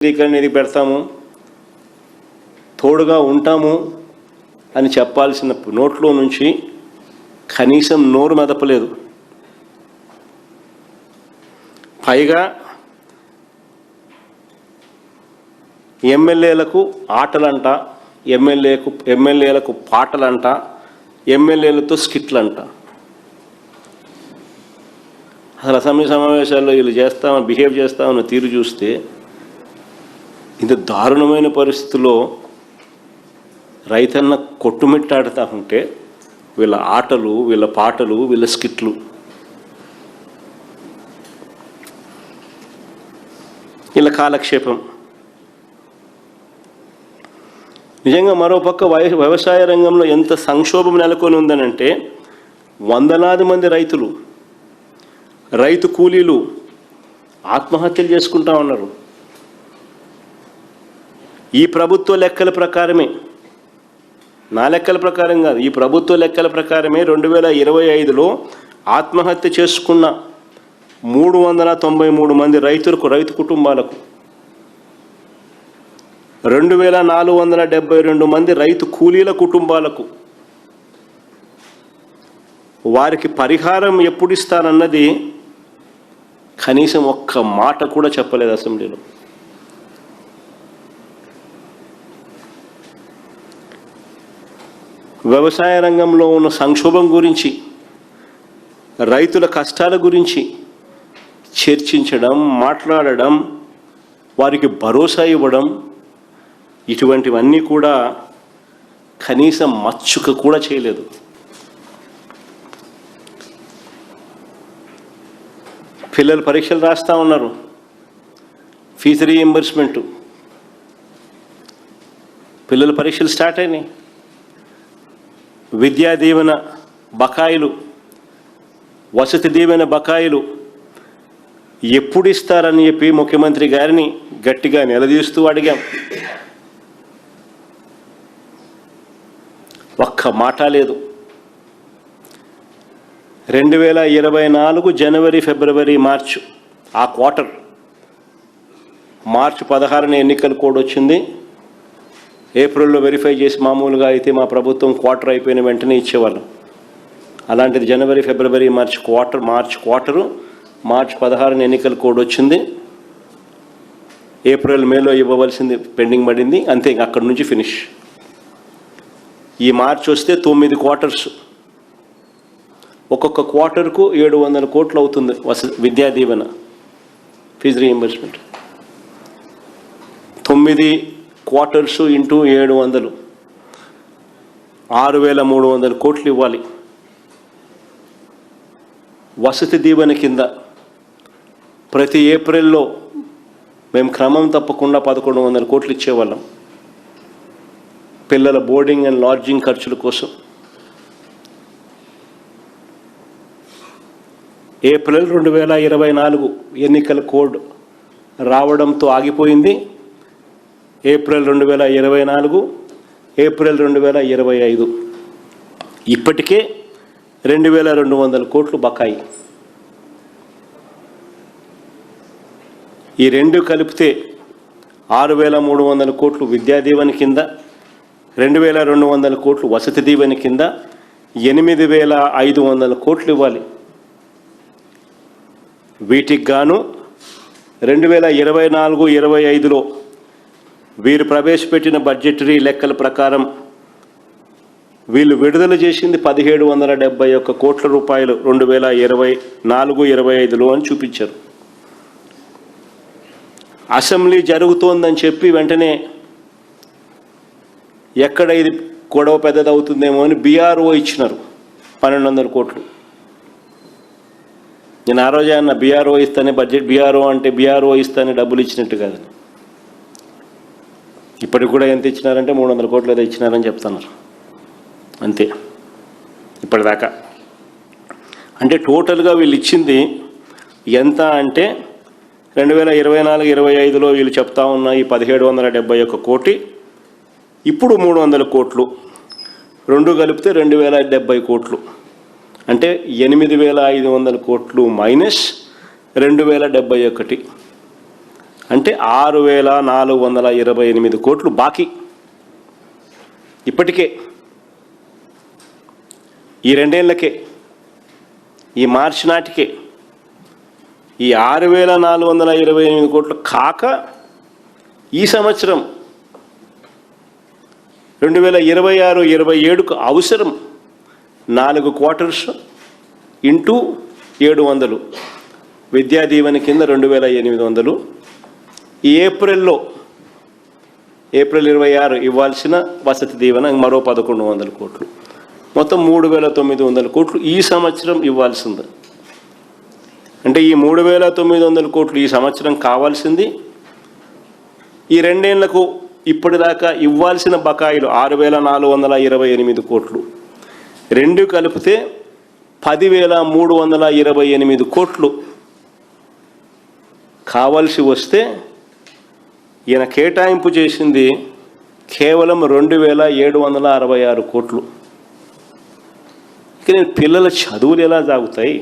అనేది పెడతాము, తోడుగా ఉంటాము అని చెప్పాల్సిన నోట్లో నుంచి కనీసం నోరు మెదపలేదు. పైగా ఎమ్మెల్యేలకు ఆటలంట, ఎమ్మెల్యేలకు పాటలంట, ఎమ్మెల్యేలతో స్కిట్లంట. అసలు అసెంబ్లీ సమావేశాల్లో వీళ్ళు బిహేవ్ చేస్తామన్న తీరు చూస్తే ఇంత దారుణమైన పరిస్థితుల్లో రైతన్న కొట్టుమిట్టాడుతూ ఉంటే వీళ్ళ ఆటలు, వీళ్ళ పాటలు, వీళ్ళ స్కిట్లు. వీళ్ళ కాలక్షేపం. నిజంగా మరోపక్క వ్యవసాయ రంగంలో ఎంత సంక్షోభం నెలకొని ఉందనంటే వందలాది మంది రైతు కూలీలు ఆత్మహత్యలు చేసుకుంటా ఉన్నారు. ఈ ప్రభుత్వ లెక్కల ప్రకారమే, నా లెక్కల ప్రకారం కాదు, ఈ ప్రభుత్వ లెక్కల ప్రకారమే 2025లో ఆత్మహత్య చేసుకున్న 393 మంది రైతు కుటుంబాలకు, 2472 మంది రైతు కూలీల కుటుంబాలకు వారికి పరిహారం ఎప్పుడు ఇస్తారన్నది కనీసం ఒక్క మాట కూడా చెప్పలేదు అసెంబ్లీలో. వ్యవసాయ రంగంలో ఉన్న సంక్షోభం గురించి, రైతుల కష్టాల గురించి చర్చించడం, మాట్లాడడం, వారికి భరోసా ఇవ్వడం, ఇటువంటివన్నీ కూడా కనీసం మచ్చుక కూడా చేయలేదు. పిల్లలు పరీక్షలు రాస్తూ ఉన్నారు, ఫీజు రీయింబర్స్మెంటు, పిల్లల పరీక్షలు స్టార్ట్ అయినాయి. విద్యా దీవెన బకాయిలు, వసతి దీవెన బకాయిలు ఎప్పుడు ఇస్తారని చెప్పి ముఖ్యమంత్రి గారిని గట్టిగా నిలదీస్తూ అడిగాం. ఒక్క మాట లేదు. 2024 జనవరి, ఫిబ్రవరి, మార్చ్, ఆ క్వార్టర్, మార్చి 16న ఎన్నికల కోడ్ వచ్చింది. ఏప్రిల్లో వెరిఫై చేసి మామూలుగా అయితే మా ప్రభుత్వం క్వార్టర్ అయిపోయిన వెంటనే ఇచ్చేవాళ్ళం. అలాంటిది జనవరి, ఫిబ్రవరి, మార్చ్ క్వార్టరు, మార్చి 16న ఎన్నికల కోడ్ వచ్చింది. ఏప్రిల్, మేలో ఇవ్వవలసింది పెండింగ్ పడింది. అంతే, అక్కడి నుంచి ఫినిష్. ఈ మార్చ్ వస్తే 9 క్వార్టర్స్, ఒక్కొక్క క్వార్టర్కు 700 కోట్లు అవుతుంది Vidya Deevena, fee reimbursement. 9 quarters into 700, 6300 కోట్లు ఇవ్వాలి. వసతి దీవెన కింద ప్రతి ఏప్రిల్లో మేము క్రమం తప్పకుండా 1100 కోట్లు ఇచ్చేవాళ్ళం పిల్లల బోర్డింగ్ అండ్ లాడ్జింగ్ ఖర్చుల కోసం. ఏప్రిల్ 2024 ఎన్నికల కోడ్ రావడంతో ఆగిపోయింది. ఏప్రిల్ 2024, ఏప్రిల్ 2025, ఇప్పటికే 2200 కోట్లు బకాయి. ఈ రెండు కలిపితే 6300 కోట్లు విద్యా దీవెన కింద, 2200 కోట్లు వసతి దీవెన కింద, 8500 కోట్లు ఇవ్వాలి. వీటికి గాను 2024-25లో వీరు ప్రవేశపెట్టిన బడ్జెటరీ లెక్కల ప్రకారం వీళ్ళు విడుదల చేసింది 1771 కోట్ల రూపాయలు 2024-25లో అని చూపించారు. అసెంబ్లీ జరుగుతోందని చెప్పి వెంటనే ఎక్కడ ఇది గొడవ పెద్దదవుతుందేమో అని బీఆర్ఓ ఇచ్చినారు 1200 కోట్లు. నేను ఆ రోజే అన్న, బీఆర్ఓ ఇస్తానే బడ్జెట్, బీఆర్ఓ అంటే బీఆర్ఓ ఇస్తానే డబ్బులు ఇచ్చినట్టు కాదు. ఇప్పటికి కూడా ఎంత ఇచ్చినారంటే 300 కోట్లు ఏదో ఇచ్చినారని చెప్తున్నారు అంతే ఇప్పటిదాకా. అంటే టోటల్గా వీళ్ళు ఇచ్చింది ఎంత అంటే 2024-25లో వీళ్ళు చెప్తా ఉన్న ఈ 1771 కోటి, ఇప్పుడు 300 కోట్లు, రెండు కలిపితే 2070 కోట్లు. అంటే 8500 కోట్లు మైనస్ 2071. అంటే 6,428 కోట్లు బాకీ ఇప్పటికే. ఈ 2 ఏళ్లకే, ఈ మార్చి నాటికే ఈ 6,428 కోట్లు కాక ఈ సంవత్సరం 2026-27కు అవసరం 4 క్వార్టర్స్ ఇంటూ 700 విద్యా దీవెన కింద 2,800. ఈ ఏప్రిల్ 26 ఇవ్వాల్సిన వసతి దీవెన మరో 1,100 కోట్లు, మొత్తం 3,900 కోట్లు ఈ సంవత్సరం ఇవ్వాల్సింది. అంటే ఈ 3,900 కోట్లు ఈ సంవత్సరం కావాల్సింది. ఈ 2 ఏళ్లకు ఇప్పటిదాకా ఇవ్వాల్సిన బకాయిలు 6,428 కోట్లు, 2 కలిపితే 10,328 కోట్లు కావాల్సి వస్తే ఈయన కేటాయింపు చేసింది కేవలం 2,766 కోట్లు. ఇక నేను పిల్లల చదువులు ఎలా సాగుతాయి?